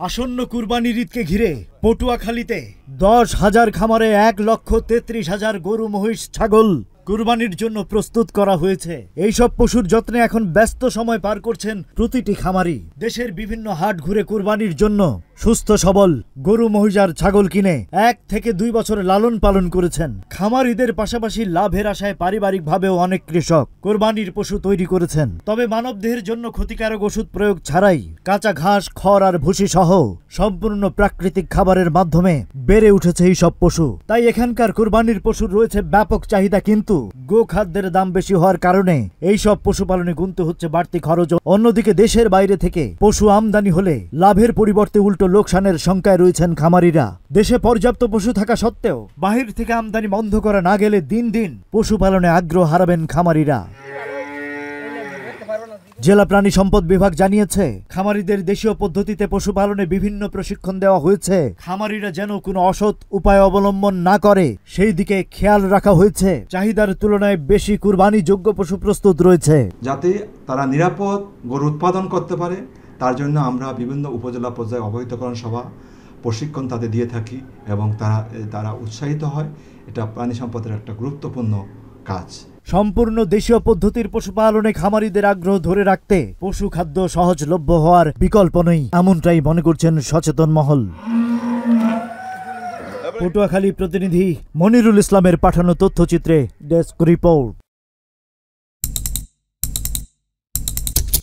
আসন্ন কুরবানির ঈদকে ঘিরে পটুয়াখালীতে 10,000 খামারে 1,33,000 গরু মহিষ ছাগল কুরবানির জন্য প্রস্তুত করা হয়েছে। এইসব পশুর যত্নে এখন ব্যস্ত সময় পার করছেন প্রতিটি খামারি। দেশের বিভিন্ন হাট ঘুরে কুরবানির জন্য সুস্থ সবল গরু মহিষ আর ছাগল কিনে 1 থেকে 2 বছর লালন পালন করেছেন। খামারিদের পাশাপাশি লাভের আশায় পারিবারিকভাবেও অনেক কৃষক কুরবানির পশু তৈরি করেছেন। তবে মানবদেহের জন্য ক্ষতিকারক ওষুধ প্রয়োগ ছাড়াই কাঁচা ঘাস, খড় আর ভুসি সহ সম্পূর্ণ প্রাকৃতিক খাবারের মাধ্যমে বেড়ে উঠেছে এই সব পশু। তাই এখানকার কুরবানির পশুর রয়েছে ব্যাপক চাহিদা, কিন্তু গোখাদ্যের দাম বেশি হওয়ার কারণে এই সব পশুপালনে গুনতে হচ্ছে বাড়তি খরচ। অন্যদিকে দেশের বাইরে থেকে পশু আমদানি হলে লাভের পরিবর্তে উল্টো লোকসানের শঙ্কায় রয়েছেন খামারিরা। দেশে পর্যাপ্ত পশু থাকা সত্ত্বেও বাহির থেকে আমদানি বন্ধ করা না গেলে দিন দিন পশুপালনে আগ্রহ হারাবেন খামারিরা। জেলা প্রাণী সম্পদ বিভাগ জানিয়েছে, খামারিদের দেশীয় পদ্ধতিতে পশুপালনে বিভিন্ন প্রশিক্ষণ দেওয়া হয়েছে। খামারিরা যেন কোনো অসৎ উপায় অবলম্বন না করে সেই দিকে খেয়াল রাখা হয়েছে। চাহিদার তুলনায় বেশি কুরবানি যোগ্য পশু প্রস্তুত রয়েছে, যাতে তারা নিরাপদ গরু উৎপাদন করতে পারে। তার জন্য আমরা বিভিন্ন উপজেলা পর্যায়ে অবহিতকরণ সভা প্রশিক্ষণ তাদের দিয়ে থাকি এবং তারা উৎসাহিত হয়। এটা প্রাণী সম্পদের একটা গুরুত্বপূর্ণ কাজ। সম্পূর্ণ দেশীয় পদ্ধতির পশুপালনে খামারিদের আগ্রহ ধরে রাখতে পশু খাদ্য সহজলভ্য হওয়ার বিকল্প নেই, এমনটাই মনে করছেন সচেতন মহল। পটুয়াখালী প্রতিনিধি মনিরুল ইসলামের পাঠানো তথ্যচিত্রে ডেস্ক রিপোর্ট।